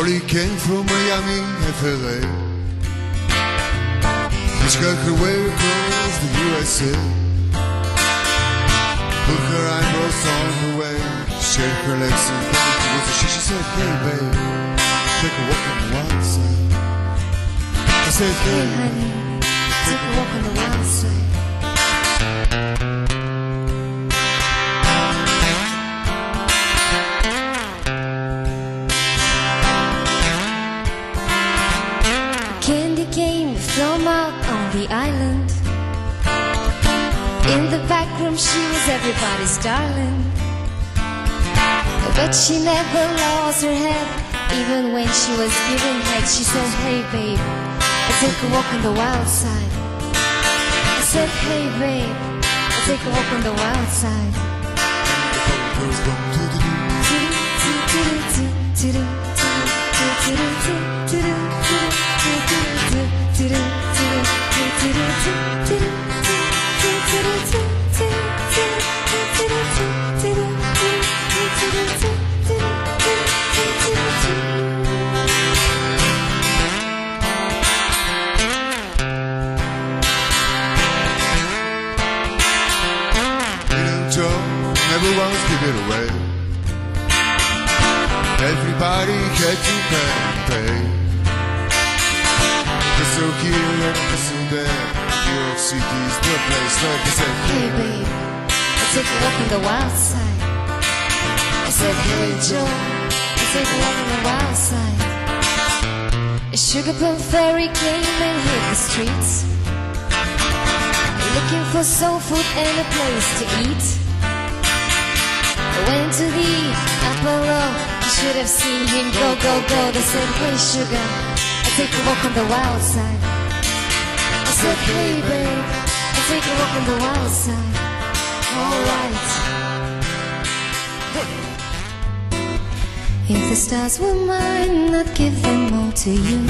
Molly came from Miami, FLA. She got her way across the USA. Put her eyebrows on her way, shake her legs and bend towards the she said, hey babe, take a walk on the wild side. I said, hey honey, take a walk on the wild side. Candy came from out on the island. In the back room she was everybody's darling. But she never lost her head. Even when she was giving head, she said, hey babe, I take a walk on the wild side. I said, hey babe, I take a walk on the wild side. Never once give it away. Everybody had to pay. Crystal here and crystal there. New York City's the place. Like I said, hey babe, I take a walk on the wild side. I said, hey Joe, I take a walk on the wild side. A sugar plum fairy came and hit the streets, looking for soul food and a place to eat. I went to the Apollo, you should have seen him go, go, go. They said, hey sugar, I take a walk on the wild side. I said, hey babe, I take a walk on the wild side. Alright. If the stars were mine, I'd give them all to you.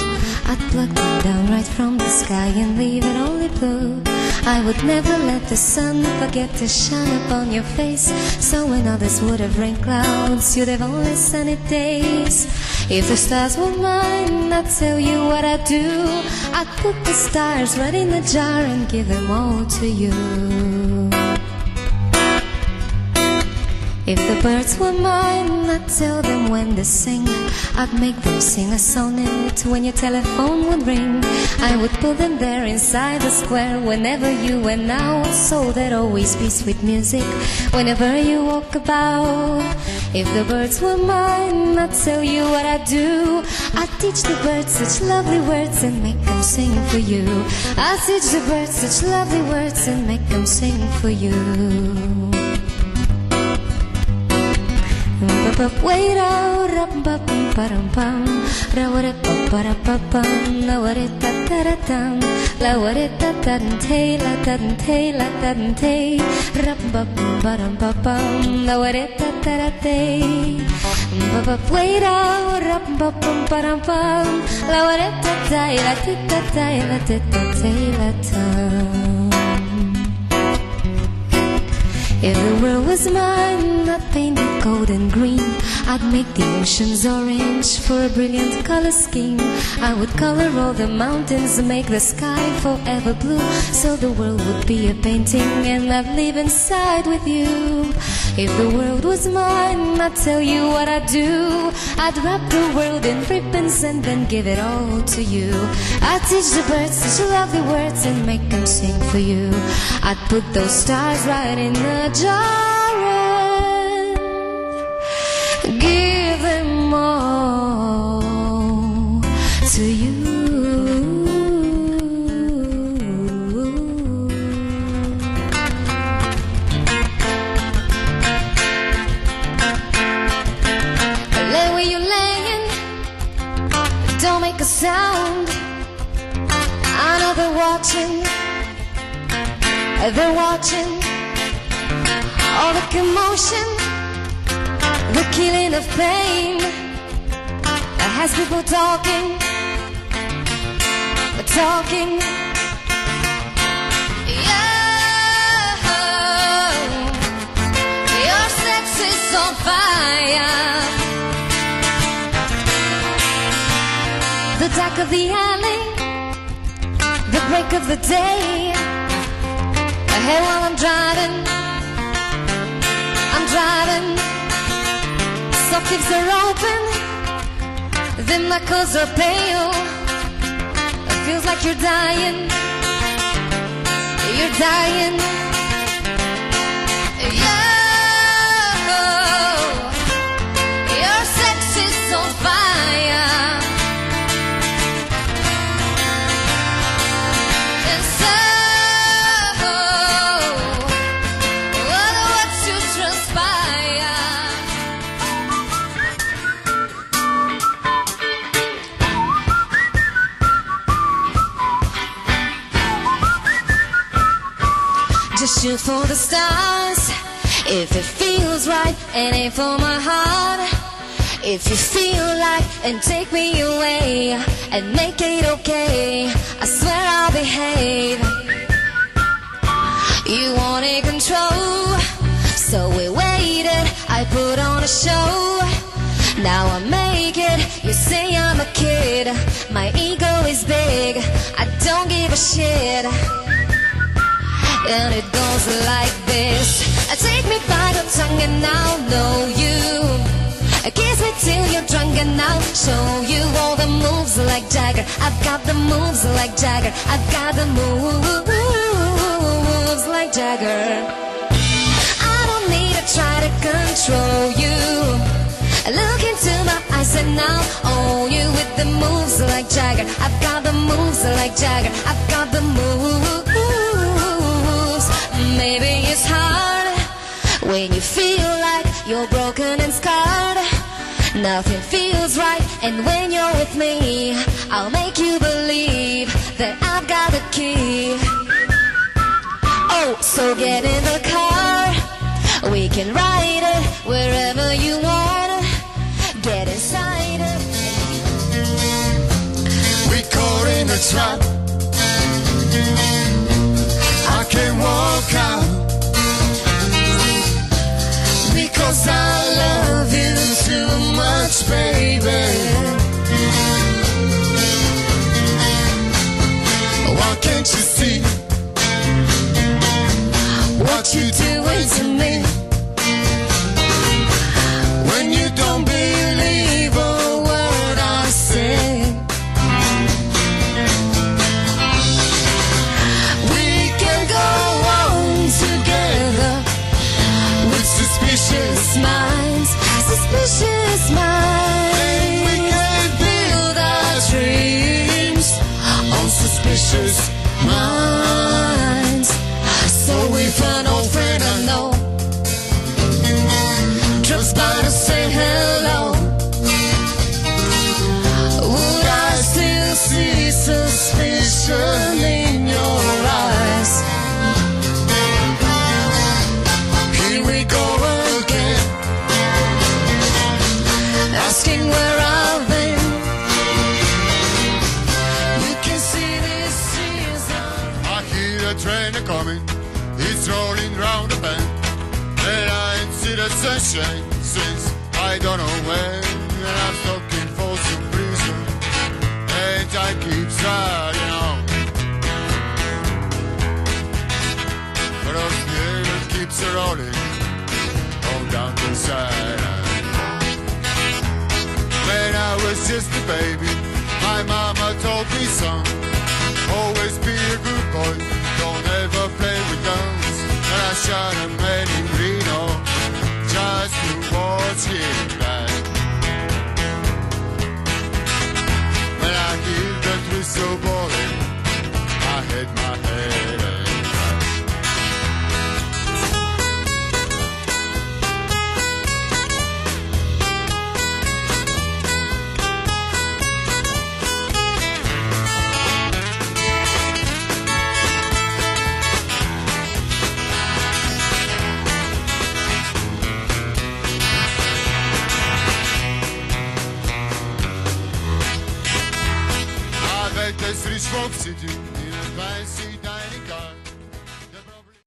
I'd pluck them down right from the sky and leave it only blue. I would never let the sun forget to shine upon your face. So when others would have rain clouds, you'd have only sunny days. If the stars were mine, I'd tell you what I'd do. I'd put the stars right in a jar and give them all to you. If the birds were mine, I'd tell them when to sing. I'd make them sing a sonnet when your telephone would ring. I would put them there inside the square whenever you went out, so there'd always be sweet music whenever you walk about. If the birds were mine, I'd tell you what I'd do. I'd teach the birds such lovely words and make them sing for you. I'd teach the birds such lovely words and make them sing for you. Wait out, ram pam pam pam, raware para pam, laware ta ta tam, laware ta tan te la tan te la tan te, ram pam pam, laware ta ta te. Wait out, ram pam pam, laware ta ta la ta ta la ta te la tam. If the world was mine, I'd paint it gold and green. I'd make the oceans orange for a brilliant color scheme. I would color all the mountains, make the sky forever blue, so the world would be a painting and I'd live inside with you. If the world was mine, I'd tell you what I'd do. I'd wrap the world in ribbons and then give it all to you. I'd teach the birds such lovely words and make them sing for you. I'd put those stars right in a jar and give them all to you. Lay where you're laying, don't make a sound. I know they're watching. They're watching all the commotion, the killing of pain. It has people talking, talking. Yeah, your sex is on fire. the dark of the alley, the break of the day. Hey, while I'm driving, soft lips are open, the knuckles are pale. It feels like you're dying, you're dying. Your sex is on fire. And so, what what's to transpire? Just shoot for the stars if it feels right, and aim for my heart. If you feel like, and take me away and make it okay, I swear I'll behave. You wanted control, so we waited. I put on a show, now I make it. You say I'm a kid, my ego is big, I don't give a shit. And it goes like this. Take me by the tongue and I'll know you. Kiss me till you're drunk and I'll show you all the moves like Jagger. I've got the moves like Jagger. I've got the moves like Jagger. I don't need to try to control you. Look into my eyes and I'll own you with the moves like Jagger. I've got the moves like Jagger. I've got the moves. Maybe it's hard when you feel like you're broken and scarred. Nothing feels right, and when you're with me, I'll make you believe that I've got the key. Oh, so get in the car, we can ride it wherever you want. Get inside it. We caught in a trap, I can't walk out, because I love you too much, baby. Why can't you see what you're doing to me? When you don't believe a word I say, we can go on together with suspicious minds, suspicious minds. We can build our dreams on suspicious minds. So if an old friend I know just by to say hello, would I still see suspicion in your eyes? Here we go again, asking where I've been. You can see this season. I hear a train coming, it's rolling round the bend, and I ain't seen the sunshine since I don't know when. And I'm looking for some reason, and I keep riding on. But our spirit keeps rolling on down the side. When I was just a baby, my mama told me, son, always be a good boy, don't ever play with guns. And I shot a man in Reno just to watch him die. When I hear the whistle blowing, I hit my head and Smoke City,